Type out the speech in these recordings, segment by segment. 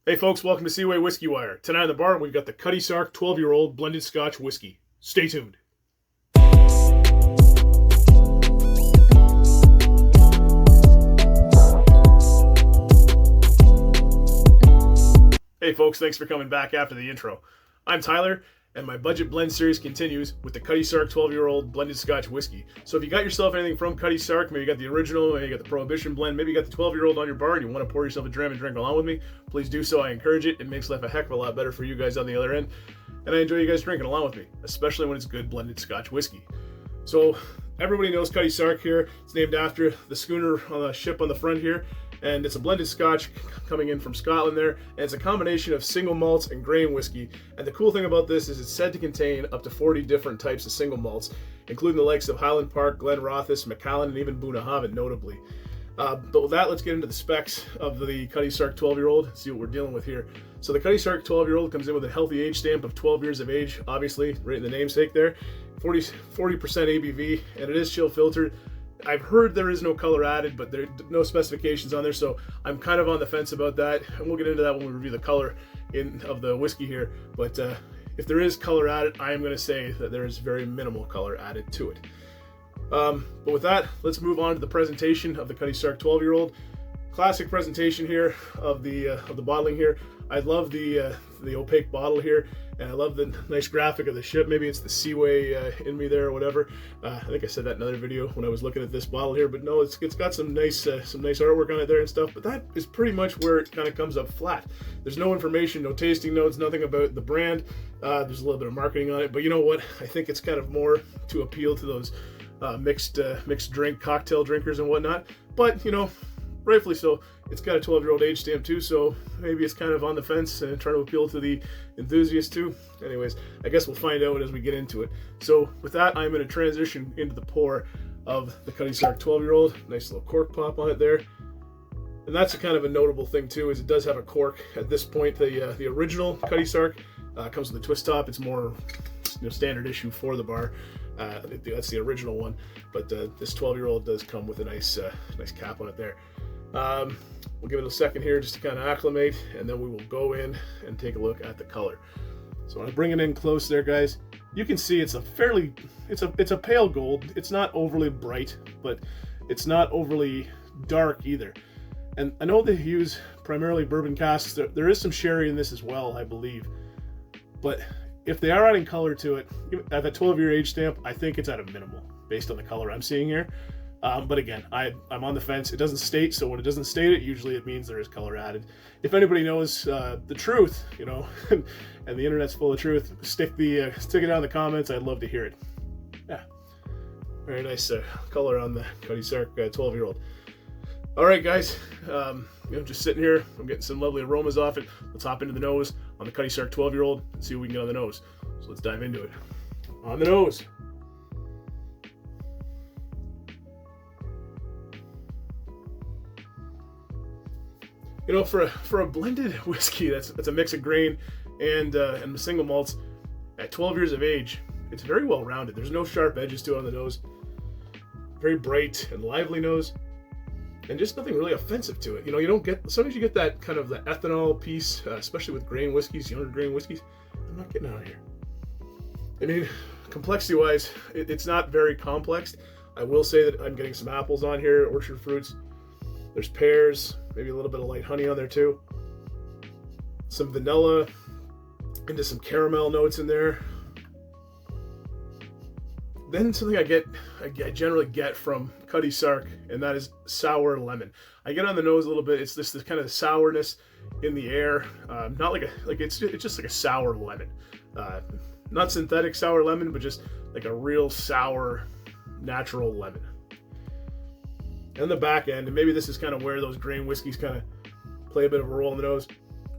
Hey folks, welcome to Seawaywhiskywire. Tonight on the bar, we've got the Cutty Sark 12-year-old blended Scotch whiskey. Stay tuned. Hey folks, thanks for coming back after the intro. I'm Tyler, and my budget blend series continues with the Cutty Sark 12-year-old blended Scotch whiskey. So if you got yourself anything from Cutty Sark, maybe you got the original, maybe you got the Prohibition blend, maybe you got the 12-year-old on your bar and you want to pour yourself a dram and drink along with me, please do so. I encourage it. It makes life a heck of a lot better for you guys on the other end. And I enjoy you guys drinking along with me, especially when it's good blended Scotch whiskey. So everybody knows Cutty Sark here. It's named after the schooner on the ship on the front here. And it's a blended Scotch coming in from Scotland there, and it's a combination of single malts and grain whiskey. And the cool thing about this is it's said to contain up to 40 different types of single malts, including the likes of Highland Park, Glenrothes, Macallan, and even Bunnahabhain, notably. But with that, let's get into the specs of the Cutty Sark 12-year-old, see what we're dealing with here. So the Cutty Sark 12-year-old comes in with a healthy age stamp of 12 years of age, obviously, right in the namesake there, 40% ABV, and it is chill filtered. I've heard there is no color added, but there are no specifications on there, so I'm kind of on the fence about that, and we'll get into that when we review the color of the whiskey here. But if there is color added, I am going to say that there is very minimal color added to it. But with that, let's move on to the presentation of the Cutty Sark 12-year-old. Classic presentation here of the bottling here. I love the opaque bottle here, and I love the nice graphic of the ship. Maybe it's the Seaway in me there or whatever. I think I said that in another video when I was looking at this bottle here, but no, it's got some nice artwork on it there and stuff. But that is pretty much where it kind of comes up flat. There's no information, no tasting notes, nothing about the brand. There's a little bit of marketing on it, but you know what? I think it's kind of more to appeal to those mixed drink cocktail drinkers and whatnot. But you know, rightfully so. It's got a 12-year-old age stamp too, so maybe it's kind of on the fence and trying to appeal to the enthusiasts too. Anyways, I guess we'll find out as we get into it. So with that, I'm going to transition into the pour of the Cutty Sark 12-year-old. Nice little cork pop on it there. And that's a kind of a notable thing too, is it does have a cork. At this point, the original Cutty Sark comes with a twist top. It's more standard issue for the bar. That's the original one, but this 12-year-old does come with a nice cap on it there. We'll give it a second here just to kind of acclimate, and then we will go in and take a look at the color. So when I bring it in close there, guys, you can see it's a pale gold. It's not overly bright, but it's not overly dark either. And I know they use primarily bourbon casks. There is some sherry in this as well, I believe. But if they are adding color to it, at the 12-year age stamp, I think it's at a minimal based on the color I'm seeing here. But again, I'm on the fence. It doesn't state, so when it doesn't state it, usually it means there is color added. If anybody knows the truth, you know, and the internet's full of truth, stick it down in the comments. I'd love to hear it. Yeah, very nice color on the Cutty Sark 12-year-old. All right, guys, just sitting here. I'm getting some lovely aromas off it. Let's hop into the nose on the Cutty Sark 12-year-old and see what we can get on the nose. So let's dive into it. On the nose. You know, for a blended whiskey that's a mix of grain and single malts at 12 years of age, it's very well rounded. There's no sharp edges to it on the nose. Very bright and lively nose, and just nothing really offensive to it. You know, you don't get, sometimes you get that kind of the ethanol piece, especially with grain whiskeys, younger grain whiskeys. I'm not getting out of here. I mean, complexity-wise, it's not very complex. I will say that I'm getting some apples on here, orchard fruits. There's pears, maybe a little bit of light honey on there too. Some vanilla, into some caramel notes in there. Then something I generally get from Cutty Sark, and that is sour lemon. I get on the nose a little bit. It's this kind of sourness in the air, not it's just like a sour lemon, not synthetic sour lemon, but just like a real sour, natural lemon. And the back end, and maybe this is kind of where those grain whiskeys kind of play a bit of a role in the nose,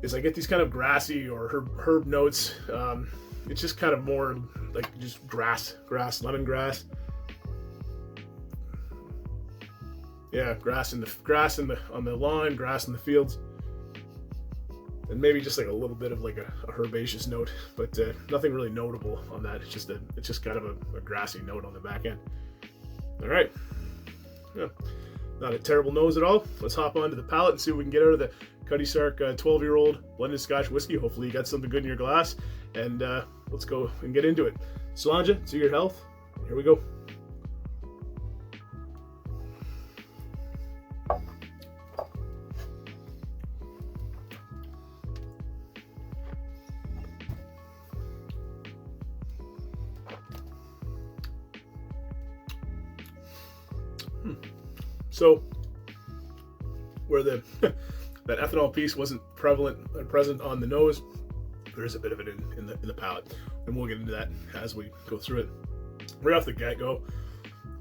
is I get these kind of grassy or herb notes. It's just kind of more like just grass, lemongrass. Yeah, grass on the lawn, grass in the fields, and maybe just like a little bit of like a herbaceous note, but nothing really notable on that. It's just kind of a grassy note on the back end. All right. Yeah. Not a terrible nose at all. Let's hop onto the palate and see what we can get out of the Cutty Sark 12-year-old blended Scotch whiskey. Hopefully you got something good in your glass, and let's go and get into it. Solange, to your health. Here we go. So, where the that ethanol piece wasn't present on the nose, there is a bit of it in the palate, and we'll get into that as we go through it. Right off the get-go,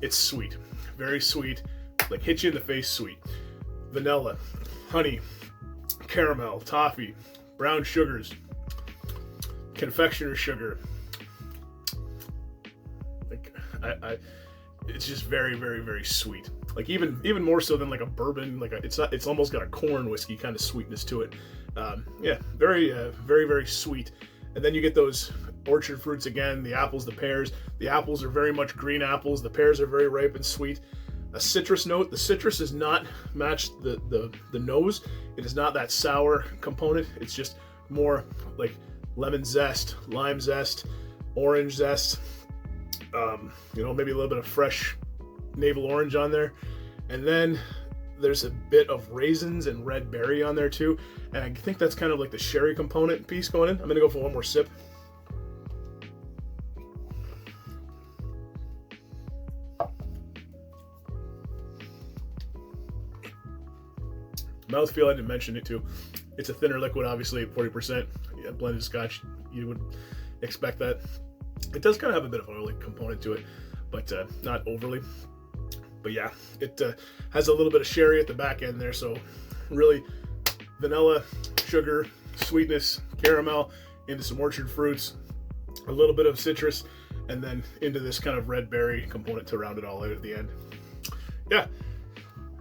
it's sweet, very sweet, like hit you in the face sweet. Vanilla, honey, caramel, toffee, brown sugars, confectioner sugar. Like it's just very, very, very sweet. Like even more so than like a bourbon. Like it's almost got a corn whiskey kind of sweetness to it. Yeah, very, very, very sweet. And then you get those orchard fruits again. The apples, the pears. The apples are very much green apples. The pears are very ripe and sweet. A citrus note. The citrus does not match the nose. It is not that sour component. It's just more like lemon zest, lime zest, orange zest. Maybe a little bit of fresh navel orange on there, and then there's a bit of raisins and red berry on there too, and I think that's kind of like the sherry component piece going in. I'm gonna go for one more sip. Mouthfeel, I didn't mention it too. It's a thinner liquid, obviously, 40%. Yeah, blended Scotch, you would expect that. It does kind of have a bit of an oily component to it, but not overly. But yeah, it has a little bit of sherry at the back end there, so really vanilla, sugar, sweetness, caramel, into some orchard fruits, a little bit of citrus, and then into this kind of red berry component to round it all out at the end. Yeah,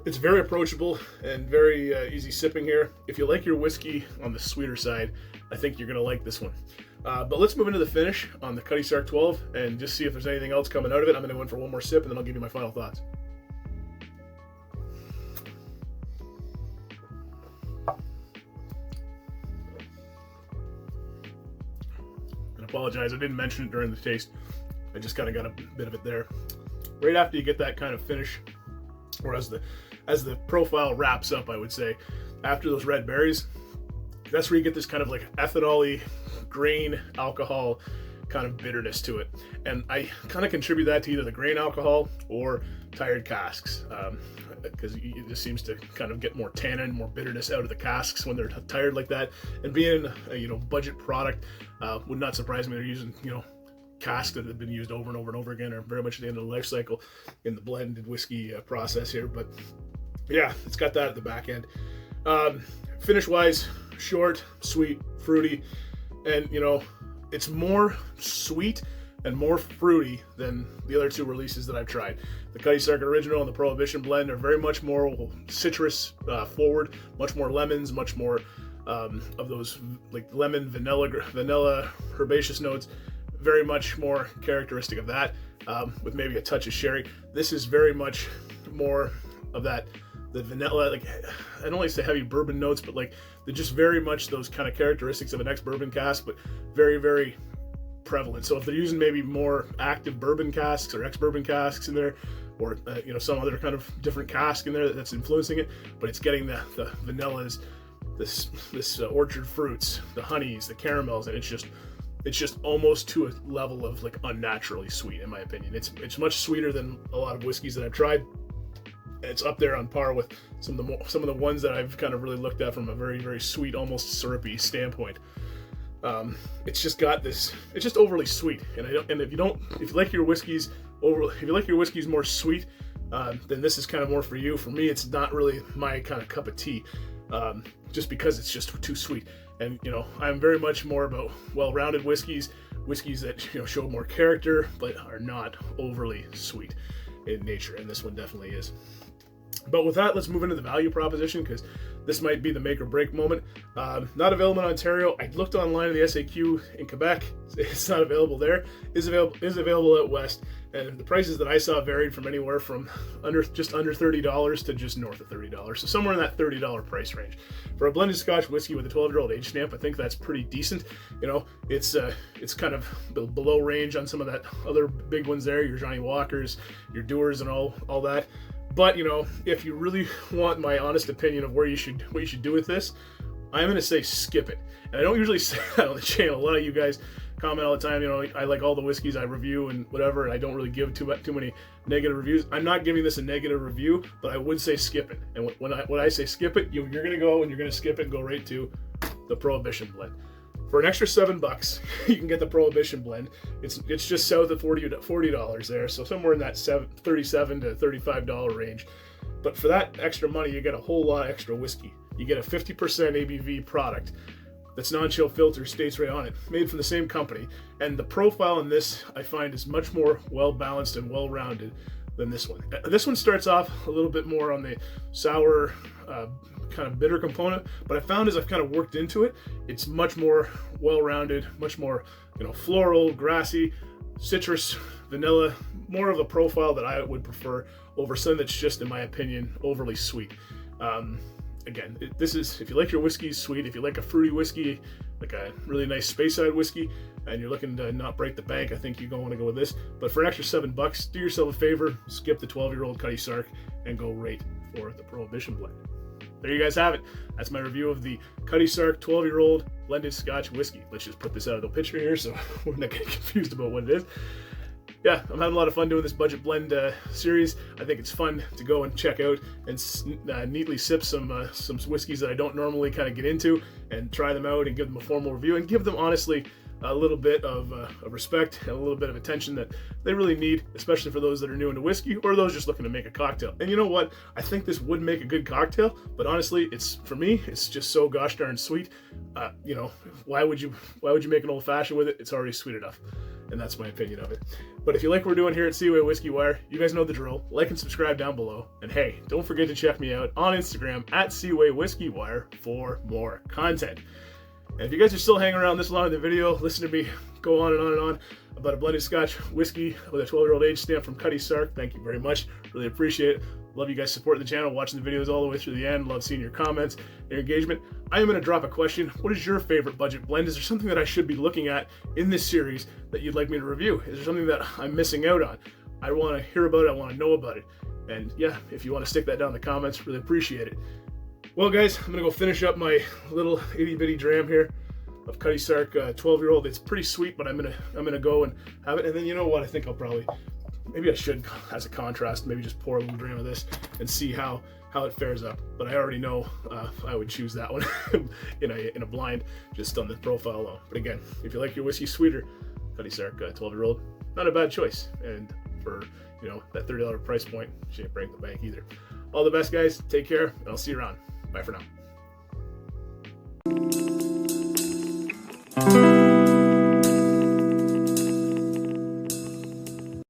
it's very approachable and very easy sipping here. If you like your whiskey on the sweeter side, I think you're gonna like this one. But let's move into the finish on the Cutty Sark 12 and just see if there's anything else coming out of it. I'm going to go in for one more sip, and then I'll give you my final thoughts. And apologize, I didn't mention it during the taste. I just kind of got a bit of it there. Right after you get that kind of finish, or as the profile wraps up, I would say, after those red berries, that's where you get this kind of like ethanol-y grain alcohol kind of bitterness to it, and I kind of contribute that to either the grain alcohol or tired casks, because it just seems to kind of get more tannin, more bitterness out of the casks when they're tired like that. And being a budget product, would not surprise me they're using casks that have been used over and over and over again, or very much at the end of the life cycle in the blended whiskey process here. But yeah, it's got that at the back end. Finish wise, short, sweet, fruity. And it's more sweet and more fruity than the other two releases that I've tried. The Cutty Sark Original and the Prohibition Blend are very much more citrus forward, much more lemons, much more of those like lemon, vanilla, herbaceous notes. Very much more characteristic of that, with maybe a touch of sherry. This is very much more of that, the vanilla, like I don't like to say heavy bourbon notes, but like they're just very much those kind of characteristics of an ex-bourbon cask, but very, very prevalent. So if they're using maybe more active bourbon casks or ex-bourbon casks in there, or some other kind of different cask in there that's influencing it, but it's getting the vanillas, this orchard fruits, the honeys, the caramels, and it's just almost to a level of like unnaturally sweet, in my opinion. It's much sweeter than a lot of whiskeys that I've tried. It's up there on par with some of the ones that I've kind of really looked at from a very, very sweet, almost syrupy standpoint. It's just got this. It's just overly sweet, and if you like your whiskeys more sweet, then this is kind of more for you. For me, it's not really my kind of cup of tea, just because it's just too sweet. And I'm very much more about well-rounded whiskeys that show more character but are not overly sweet in nature, and this one definitely is. But with that, let's move into the value proposition, because this might be the make or break moment. Not available in Ontario. I looked online in the SAQ in Quebec. It's not available there. Is available out west, and the prices that I saw varied from anywhere from just under $30 to just north of $30. So somewhere in that $30 price range. For a blended Scotch whiskey with a 12-year-old age stamp, I think that's pretty decent. You know, it's kind of below range on some of that other big ones there, your Johnny Walkers, your Dewar's, and all that. But, you know, if you really want my honest opinion of what you should do with this, I'm going to say skip it. And I don't usually say that on the channel. A lot of you guys comment all the time, you know, I like all the whiskeys I review and whatever, and I don't really give too many negative reviews. I'm not giving this a negative review, but I would say skip it. And when I say skip it, you're going to go and you're going to skip it and go right to the Prohibition blend. For an extra $7, you can get the Prohibition blend. It's just south of $40 there, so somewhere in that $37 to $35 range. But for that extra money, you get a whole lot of extra whiskey. You get a 50% ABV product that's non-chill filter, states right on it, made from the same company. And the profile in this, I find, is much more well-balanced and well-rounded than this one. This one starts off a little bit more on the sour, kind of bitter component, but I found as I've kind of worked into it, it's much more well-rounded, much more, you know, floral, grassy, citrus, vanilla, more of a profile that I would prefer over something that's just, in my opinion, overly sweet. Again, this is, if you like your whiskey sweet, if you like a fruity whiskey, like a really nice Speyside whiskey, and you're looking to not break the bank, I think you're going to want to go with this. But for an extra $7, do yourself a favor, skip the 12-year-old Cutty Sark and go right for the Prohibition blend. There you guys have it. That's my review of the Cutty Sark 12-year-old blended Scotch whiskey. Let's just put this out of the picture here so we're not getting confused about what it is. Yeah, I'm having a lot of fun doing this budget blend series. I think it's fun to go and check out and neatly sip some whiskeys that I don't normally kind of get into, and try them out and give them a formal review, and give them, honestly, a little bit of respect and a little bit of attention that they really need, especially for those that are new into whiskey or those just looking to make a cocktail. And you know what? I think this would make a good cocktail, but honestly, for me, it's just so gosh darn sweet. You know, why would you make an old fashioned with it? It's already sweet enough. And that's my opinion of it. But if you like what we're doing here at Seaway Whiskey Wire, you guys know the drill. Like and subscribe down below. And hey, don't forget to check me out on Instagram at Seaway Whiskey Wire for more content. And if you guys are still hanging around this long in the video, listen to me go on and on and on about a blended Scotch whiskey with a 12-year-old age stamp from Cutty Sark, thank you very much. Really appreciate it. Love you guys supporting the channel, watching the videos all the way through the end. Love seeing your comments and your engagement. I am going to drop a question. What is your favorite budget blend? Is there something that I should be looking at in this series that you'd like me to review? Is there something that I'm missing out on? I want to hear about it. I want to know about it. And yeah, if you want to stick that down in the comments, really appreciate it. Well, guys, I'm going to go finish up my little itty bitty dram here of Cutty Sark 12-year-old. It's pretty sweet, but I'm gonna go and have it. And then, you know what? I think I'll probably, maybe I should, as a contrast, maybe just pour a little dram of this and see how it fares up. But I already know I would choose that one in a blind, just on the profile alone. But again, if you like your whiskey sweeter, Cutty Sark 12-year-old, not a bad choice. And for, you know, that $30 price point, she ain't break the bank either. All the best, guys. Take care, and I'll see you around. Bye for now.